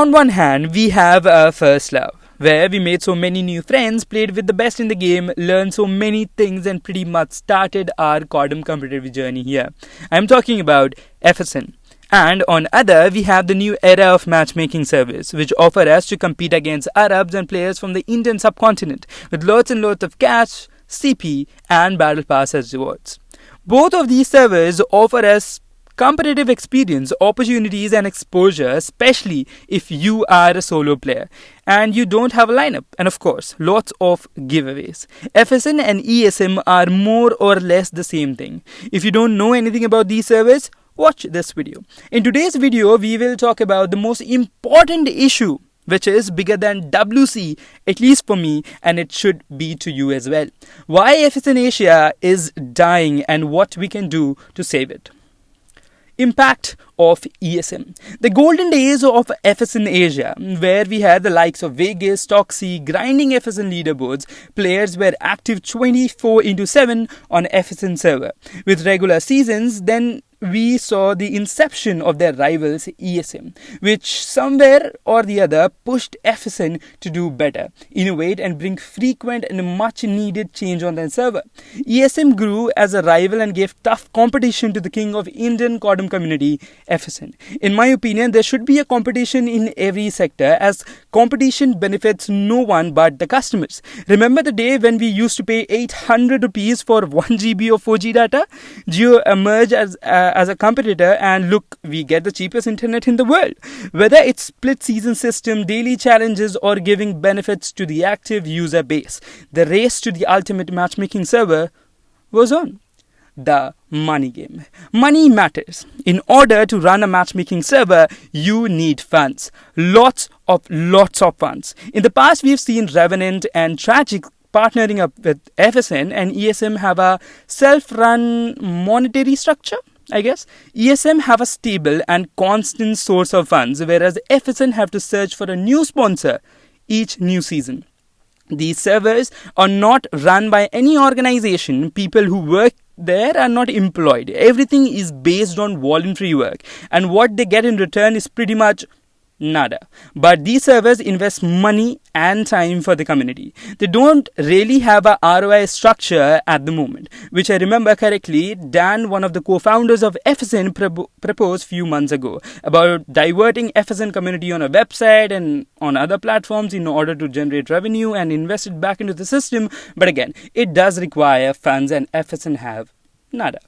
On one hand, we have our first love, where we made so many new friends, played with the best in the game, learned so many things, and pretty much started our Codm competitive journey here. I'm talking about FSN. And on other, we have the new era of matchmaking service, which offer us to compete against Arabs and players from the Indian subcontinent with lots and lots of cash, CP, and battle pass as rewards. Both of these servers offer us competitive experience, opportunities, and exposure, especially if you are a solo player and you don't have a lineup, and of course, lots of giveaways. FSN and ESM are more or less the same thing. If you don't know anything about these servers, watch this video. In today's video, we will talk about the most important issue, which is bigger than WC, at least for me, and it should be to you as well. Why FSN Asia is dying and what we can do to save it. Impact of ESM. The golden days of FSN Asia, where we had the likes of Vegas, Toxie, grinding FSN leaderboards, players were active 24/7 on FSN server. With regular seasons, then we saw the inception of their rivals ESM, which somewhere or the other pushed FSN to do better, innovate and bring frequent and much needed change on their server. ESM grew as a rival and gave tough competition to the king of Indian Codm community, FSN. In my opinion, there should be a competition in every sector, as competition benefits no one but the customers. Remember the day when we used to pay 800 rupees for 1 GB of 4G data? Jio emerged as a competitor, and look, we get the cheapest internet in the world. Whether it's split season system, daily challenges, or giving benefits to the active user base, the race to the ultimate matchmaking server was on. The money game. Money matters. In order to run a matchmaking server, you need funds. Lots of funds. In the past, we've seen Revenant and Tragic partnering up with FSN and ESM have a self-run monetary structure, I guess. ESM have a stable and constant source of funds, whereas FSN have to search for a new sponsor each new season. These servers are not run by any organization. People who work there are not employed. Everything is based on voluntary work, and what they get in return is pretty much nada. But these servers invest money and time for the community. They don't really have a ROI structure at the moment, which I remember correctly, Dan, one of the co-founders of FSN, proposed few months ago about diverting FSN community on a website and on other platforms in order to generate revenue and invest it back into the system. But again, it does require funds, and FSN have nada.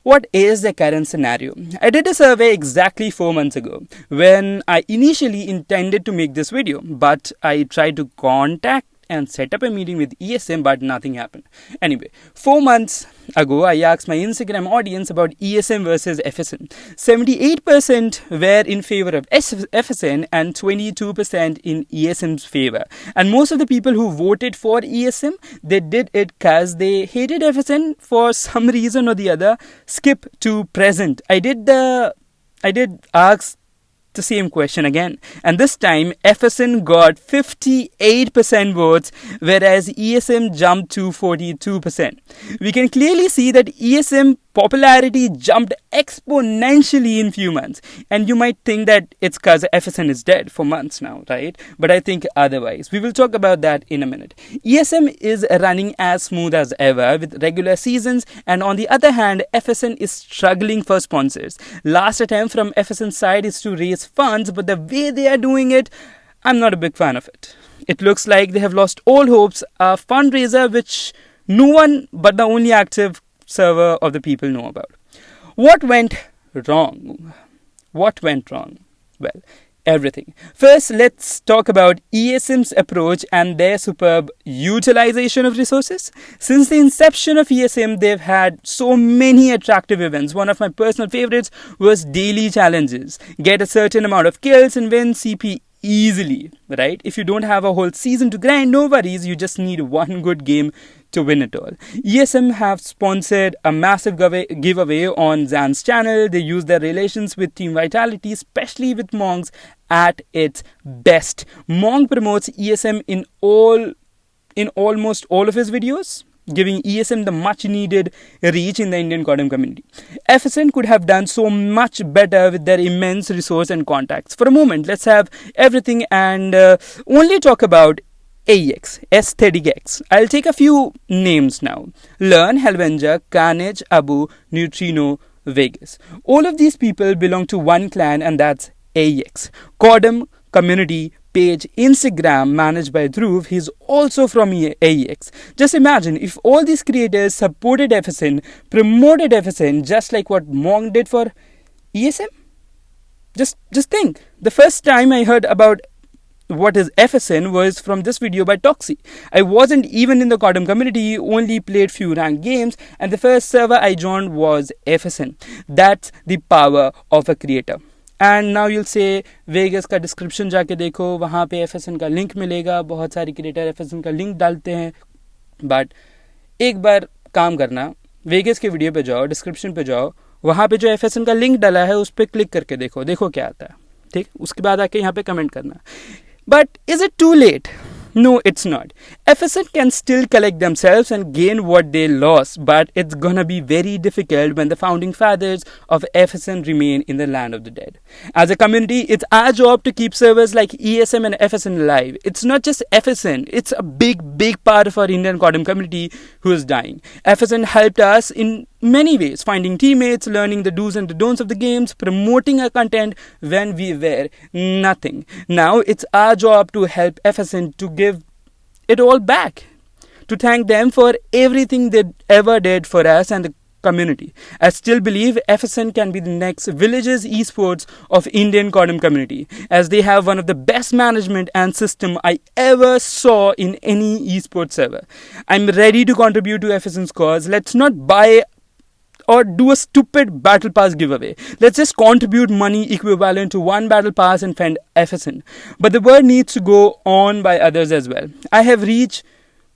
What is the current scenario? I did a survey exactly 4 months ago when I initially intended to make this video, but I tried to contact and set up a meeting with ESM, but nothing happened. Anyway, 4 months ago, I asked my Instagram audience about ESM versus FSN. 78% were in favor of FSN and 22% in ESM's favor. And most of the people who voted for ESM, they did it because they hated FSN for some reason or the other. Skip to present. I did ask the same question again, and this time FSN got 58% votes, whereas ESM jumped to 42%. We can clearly see that ESM popularity jumped exponentially in few months, and you might think that it's because FSN is dead for months now, right? But I think otherwise. We will talk about that in a minute. ESM is running as smooth as ever with regular seasons, and on the other hand, FSN is struggling for sponsors. Last attempt from FSN side is to raise funds, but the way they are doing it, I'm not a big fan of it. It looks like they have lost all hopes. A fundraiser which no one but the only active server of the people know about. What went wrong? Well, everything. First, let's talk about ESM's approach and their superb utilization of resources. Since the inception of ESM, they've had so many attractive events. One of my personal favorites was daily challenges. Get a certain amount of kills and win CP easily, right? If you don't have a whole season to grind, no worries. You just need one good game to win it all. ESM have sponsored a massive giveaway on Zan's channel. They use their relations with Team Vitality, especially with Monks, at its best. Monk promotes ESM in almost all of his videos. giving ESM the much needed reach in the Indian Codm community. FSN could have done so much better with their immense resource and contacts. For a moment, let's have everything and only talk about AEX, Aesthetic X. I'll take a few names now. Learn, Helvenger, Carnage, Abu, Neutrino, Vegas. All of these people belong to one clan, and that's AEX. Codm community page Instagram managed by Dhruv. He's also from AEX. Just imagine if all these creators supported FSN, promoted FSN just like what Monk did for ESM. Just think. The first time I heard about what is FSN was from this video by Toxie. I wasn't even in the Codm community, only played few ranked games, and the first server I joined was FSN. That's the power of a creator. And now you'll say Vegas का description जाके देखो, वहाँ पे FSN का link मिलेगा, बहुत सारे creator FSN का link डालते हैं. But एक बार काम करना, Vegas के वीडियो पे जाओ, description पे जाओ, वहाँ पे जो FSN का link डाला है उस पर क्लिक करके देखो क्या आता है. ठीक, उसके बाद आके यहाँ पे कमेंट करना. But is it too late? No, it's not. FSN can still collect themselves and gain what they lost, but it's gonna be very difficult when the founding fathers of FSN remain in the land of the dead. As a community, it's our job to keep servers like ESM and FSN alive. It's not just FSN, it's a big part of our Indian Codm community who is dying. FSN helped us in many ways, finding teammates, learning the do's and the don'ts of the games, promoting our content when we were nothing. Now it's our job to help FSN to give it all back, to thank them for everything they ever did for us and the community. I still believe FSN can be the next Villages esports of Indian Codm community, as they have one of the best management and system I ever saw in any esports server. I'm ready to contribute to FSN's cause. Let's not buy or do a stupid battle pass giveaway. Let's just contribute money equivalent to one battle pass and fund FSN. But the word needs to go on by others as well. I have reached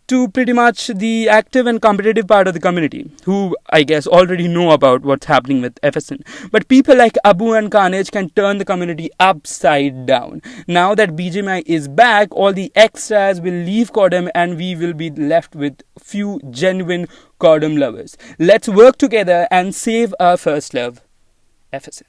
to pretty much the active and competitive part of the community, who I guess already know about what's happening with FSN. But people like Abu and Carnage can turn the community upside down. Now that BGMI is back, all the extras will leave Codm and we will be left with few genuine Codm lovers. Let's work together and save our first love, FSN.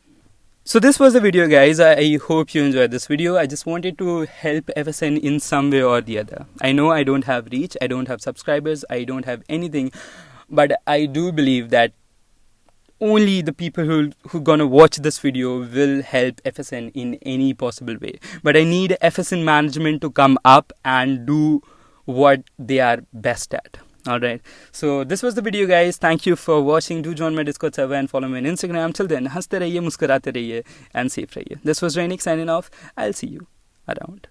So this was the video, guys. I hope you enjoyed this video. I just wanted to help FSN in some way or the other. I know I don't have reach, I don't have subscribers, I don't have anything, but I do believe that only the people who gonna watch this video will help FSN in any possible way. But I need FSN management to come up and do what they are best at. Alright, so this was the video, guys. Thank you for watching. Do join my Discord server and follow me on Instagram. Till then, हंसते रहिए, मुस्कुराते रहिए and safe रहिए. This was RainX signing off. I'll see you around.